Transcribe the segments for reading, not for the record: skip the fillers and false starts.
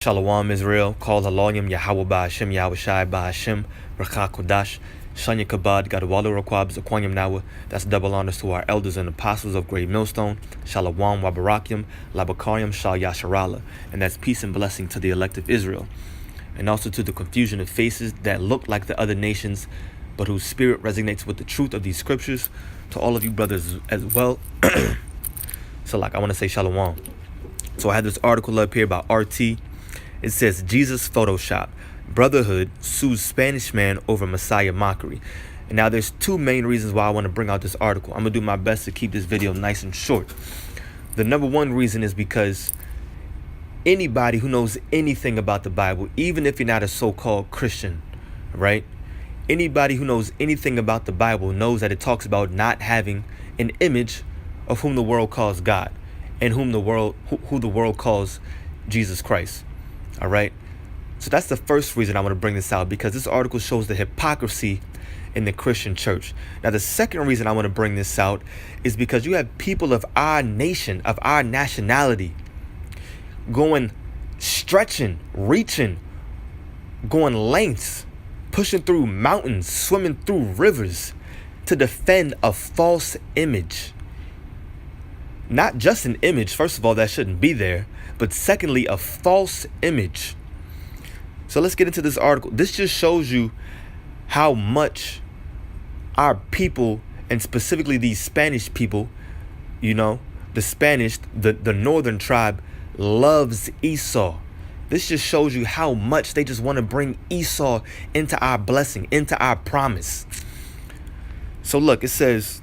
Shalom Israel, Call Haloyim, Yahweh Ba'ashem, Yahweh Shai Ba'ashem, Rakha Kodash, Shanya Kabad, Gadwalu Rakwab, Zakwanyam Nawa. That's double honors to our elders and apostles of Great Millstone, Shalom Wabarakyam, Labakaryam, Shal Yasharala. And that's peace and blessing to the elect of Israel. And also to the confusion of faces that look like the other nations, but whose spirit resonates with the truth of these scriptures. To all of you brothers as well. So I want to say Shalom. So I have this article up here about RT. It says, Jesus Photoshop. Brotherhood sues Spanish man over Messiah mockery. And now there's two main reasons why I want to bring out this article. I'm going to do my best to keep this video nice and short. The number one reason is because anybody who knows anything about the Bible, even if you're not a so-called Christian, right? Anybody who knows anything about the Bible knows that it talks about not having an image of whom the world calls God and who the world calls Jesus Christ. All right. So that's the first reason I want to bring this out, because this article shows the hypocrisy in the Christian church. Now, the second reason I want to bring this out is because you have people of our nation, of our nationality, stretching, reaching, going lengths, pushing through mountains, swimming through rivers to defend a false image. Not just an image, first of all, that shouldn't be there, but secondly, a false image. So let's get into this article. This just shows you how much our people, and specifically these Spanish people, the Spanish, the northern tribe, loves Esau. This just shows you how much they just want to bring Esau into our blessing, into our promise. So look, it says,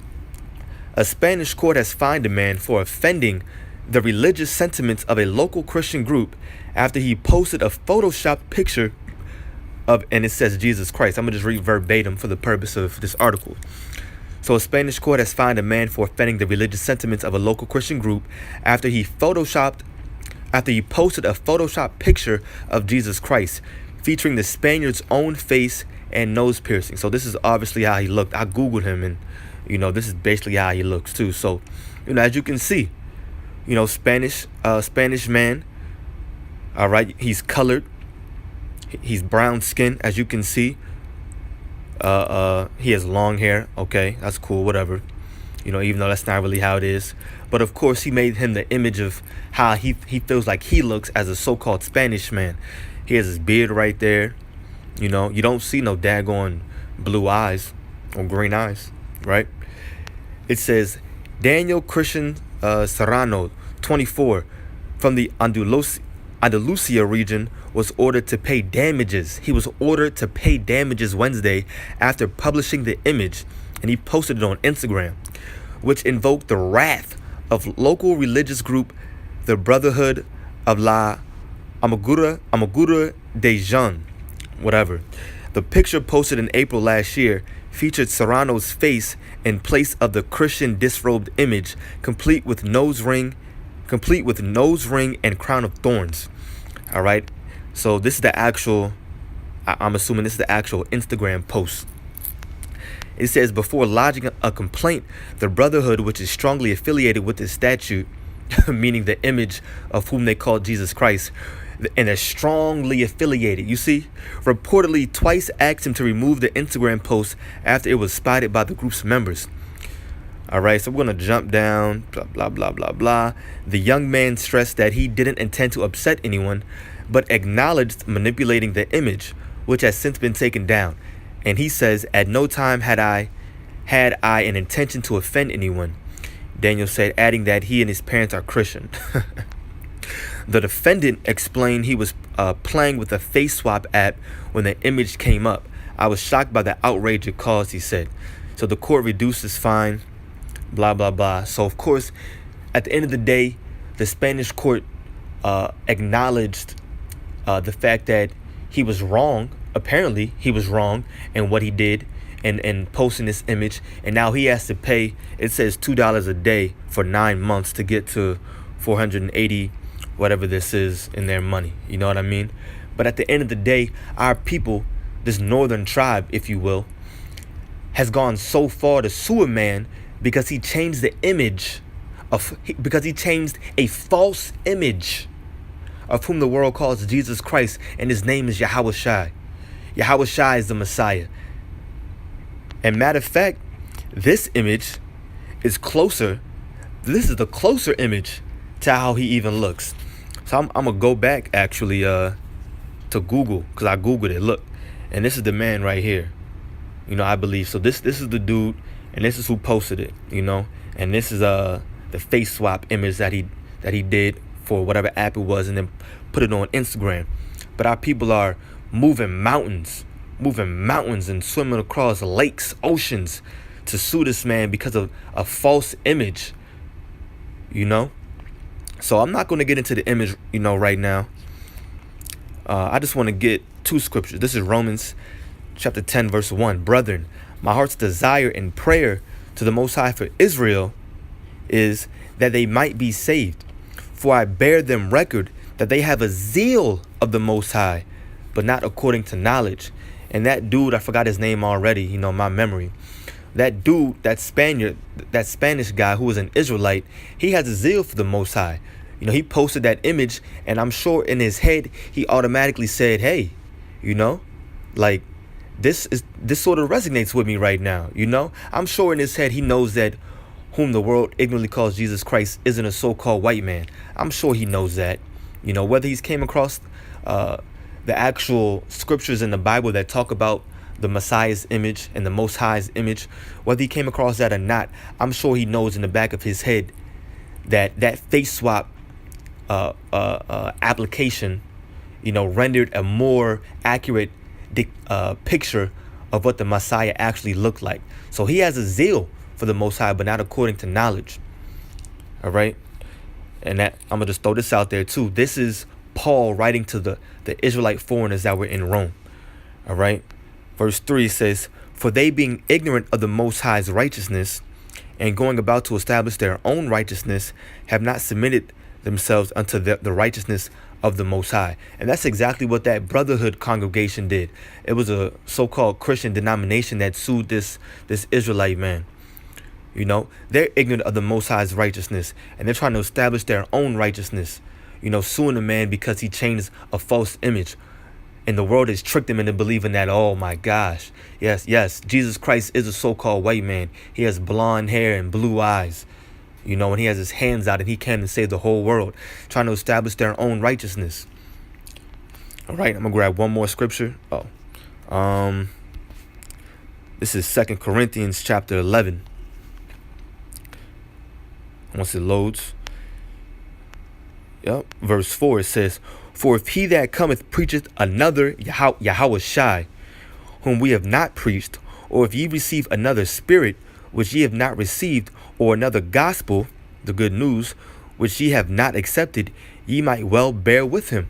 a Spanish court has fined a man for offending the religious sentiments of a local Christian group after he posted a photoshopped picture of, and it says Jesus Christ. I'm going to just read verbatim for the purpose of this article. So a Spanish court has fined a man for offending the religious sentiments of a local Christian group after he posted a photoshopped picture of Jesus Christ featuring the Spaniard's own face and nose piercing. So this is obviously how he looked. I Googled him, and this is basically how he looks too. So, as you can see, Spanish man. All right. He's colored. He's brown skin, as you can see. He has long hair. Okay. That's cool. Whatever. Even though that's not really how it is. But of course, he made him the image of how he feels like he looks as a so-called Spanish man. He has his beard right there. You don't see no daggone blue eyes or green eyes. Right. It says Daniel Christian Serrano, 24, from the Andalusia region, was ordered to pay damages. He was ordered to pay damages Wednesday after publishing the image, and he posted it on Instagram, which invoked the wrath of local religious group, the Brotherhood of La Amargura de Jean, whatever. The picture, posted in April last year, featured Serrano's face in place of the Christian disrobed image, complete with nose ring and crown of thorns. All right. So this is the actual, I'm assuming this is the actual Instagram post. It says, before lodging a complaint, the Brotherhood, which is strongly affiliated with this statute, meaning the image of whom they call Jesus Christ, and are strongly affiliated, you see, reportedly twice asked him to remove the Instagram post after it was spotted by the group's members. All right, so we're going to jump down, blah, blah, blah, blah, blah. The young man stressed that he didn't intend to upset anyone, but acknowledged manipulating the image, which has since been taken down. And he says, at no time had I an intention to offend anyone, Daniel said, adding that he and his parents are Christian. The defendant explained he was playing with a face swap app when the image came up. I was shocked by the outrage it caused, he said. So the court reduced his fine, blah, blah, blah. So, of course, at the end of the day, the Spanish court acknowledged the fact that he was wrong. Apparently, he was wrong in what he did and posting this image. And now he has to pay, it says $2 a day for 9 months to get to 480 whatever this is in their money. You know what I mean? But at the end of the day, our people, this northern tribe, if you will, has gone so far to sue a man because he changed the image because he changed a false image of whom the world calls Jesus Christ, and his name is Yahweh Shai. Yahweh Shai is the Messiah. And matter of fact, this image is closer. This is the closer image to how he even looks. So I'm going to go back actually to Google, because I Googled it. Look, and this is the man right here. I believe. So this is the dude, and this is who posted it, and this is the face swap image that he did for whatever app it was, and then put it on Instagram. But our people are moving mountains and swimming across lakes, oceans to sue this man because of a false image, So I'm not going to get into the image, right now. I just want to get two scriptures. This is Romans chapter 10, verse 1. Brethren, my heart's desire and prayer to the Most High for Israel is that they might be saved. For I bear them record that they have a zeal of the Most High, but not according to knowledge. And that dude, I forgot his name already, my memory. That dude, that Spanish guy who was an Israelite, he has a zeal for the Most High. He posted that image, and I'm sure in his head, he automatically said, hey, like, this sort of resonates with me right now, I'm sure in his head, he knows that whom the world ignorantly calls Jesus Christ isn't a so-called white man. I'm sure he knows that, whether he's came across the actual scriptures in the Bible that talk about the Messiah's image and the Most High's image, whether he came across that or not, I'm sure he knows in the back of his head that face swap application, rendered a more accurate picture of what the Messiah actually looked like. So he has a zeal for the Most High, but not according to knowledge. All right. And that I'm going to just throw this out there too. This is Paul writing to the Israelite foreigners that were in Rome. All right. Verse 3 says, for they being ignorant of the Most High's righteousness and going about to establish their own righteousness have not submitted themselves unto the righteousness of the Most High. And that's exactly what that Brotherhood congregation did. It was a so-called Christian denomination that sued this Israelite man. They're ignorant of the Most High's righteousness, and they're trying to establish their own righteousness, suing the man because he changed a false image. And the world has tricked them into believing that, oh my gosh, yes, Jesus Christ is a so-called white man. He has blonde hair and blue eyes, and he has his hands out and he can save the whole world, trying to establish their own righteousness. All right, I'm going to grab one more scripture. This is 2 Corinthians chapter 11. Once it loads. Yep. Verse 4, it says, for if he that cometh preacheth another Yahweh Shai, whom we have not preached, or if ye receive another spirit, which ye have not received, or another gospel, the good news, which ye have not accepted, ye might well bear with him.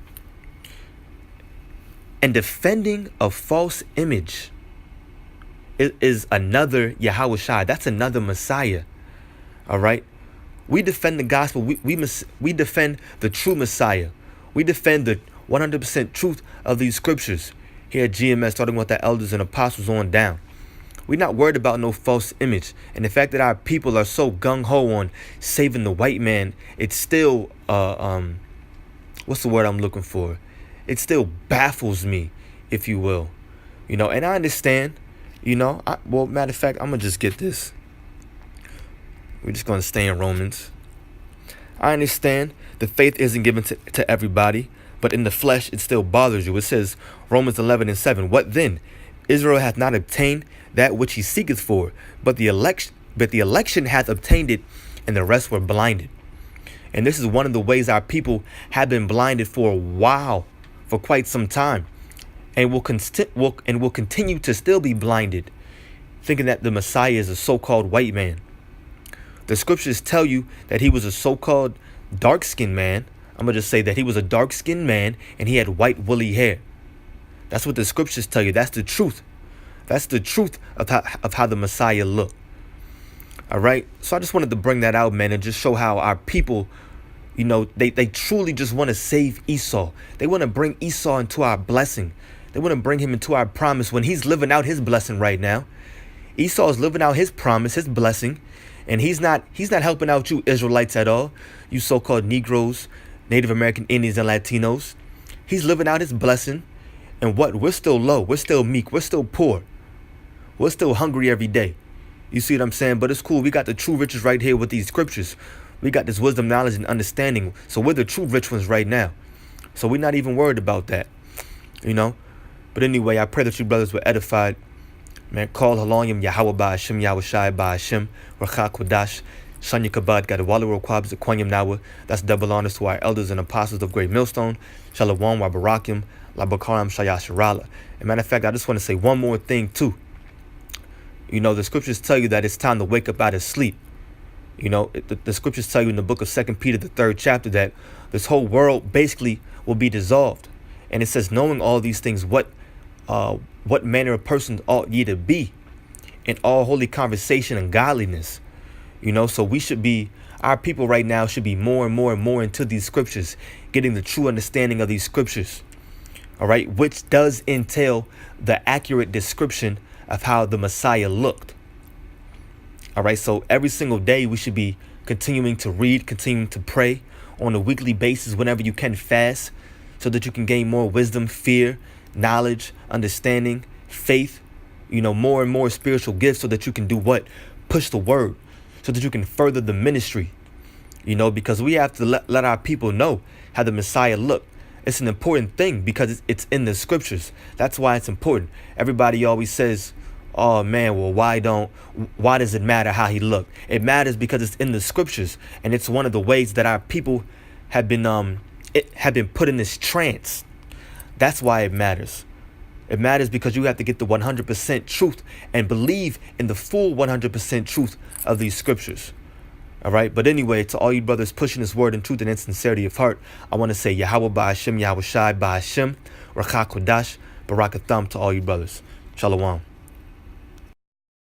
And defending a false image is another Yahweh Shai. That's another Messiah. All right. We defend the gospel. We defend the true Messiah. We defend the 100% truth of these scriptures here at GMS, starting with the elders and apostles on down. We're not worried about no false image. And the fact that our people are so gung-ho on saving the white man, it's still, what's the word I'm looking for? It still baffles me, if you will. And I understand, well, matter of fact, I'm going to just get this. We're just going to stay in Romans. I understand the faith isn't given to everybody, but in the flesh, it still bothers you. It says, Romans 11:7, what then? Israel hath not obtained that which he seeketh for, but the election hath obtained it, and the rest were blinded. And this is one of the ways our people have been blinded for a while, for quite some time, and will continue to still be blinded, thinking that the Messiah is a so-called white man. The scriptures tell you that he was a so-called dark-skinned man. I'm going to just say that he was a dark-skinned man and he had white woolly hair. That's what the scriptures tell you. That's the truth. That's the truth of how the Messiah looked. All right. So I just wanted to bring that out, man, and just show how our people, they truly just want to save Esau. They want to bring Esau into our blessing. They want to bring him into our promise when he's living out his blessing right now. Esau is living out his promise, his blessing. And he's not helping out you Israelites at all. You so-called Negroes, Native American Indians and Latinos. He's living out his blessing. And what? We're still low. We're still meek. We're still poor. We're still hungry every day. You see what I'm saying? But it's cool. We got the true riches right here with these scriptures. We got this wisdom, knowledge, and understanding. So we're the true rich ones right now. So we're not even worried about that. You know? But anyway, I pray that you brothers were edified. Man, call Halonyam Yahweh Ba Hashem Yahweh Shai Ba Hashem Rakha Kodash Shanya Kabad Gadawala Rokwab Zakwanyam Nawa. That's double honors to our elders and apostles of Great Millstone. Shalom wa Barakim La Bakaram Shayasharala. And matter of fact, I just want to say one more thing too. You know, the scriptures tell you that it's time to wake up out of sleep. You know, the scriptures tell you in the book of 2 Peter, the 3rd chapter, that this whole world basically will be dissolved. And it says, knowing all these things, what manner of person ought ye to be in all holy conversation and godliness. You know, so we should be, our people right now should be more and more and more into these scriptures, getting the true understanding of these scriptures. All right, which does entail the accurate description of how the Messiah looked. All right, so every single day we should be continuing to read, continuing to pray on a weekly basis whenever you can fast, so that you can gain more wisdom, fear, knowledge, understanding, faith, you know, more and more spiritual gifts, so that you can do what? Push the word, so that you can further the ministry, you know, because we have to let our people know how the Messiah looked. It's an important thing because it's in the scriptures. That's why it's important. Everybody always says, oh man, well, why does it matter how he looked? It matters because it's in the scriptures, and it's one of the ways that our people have been put in this trance. That's why it matters. It matters because you have to get the 100% truth and believe in the full 100% truth of these scriptures. All right. But anyway, to all you brothers pushing this word in truth and in sincerity of heart, I want to say Yahweh Ba Hashem, Yahweh Shai Ba Hashem, Rakha Kodash, Barakatham to all you brothers. Shalom.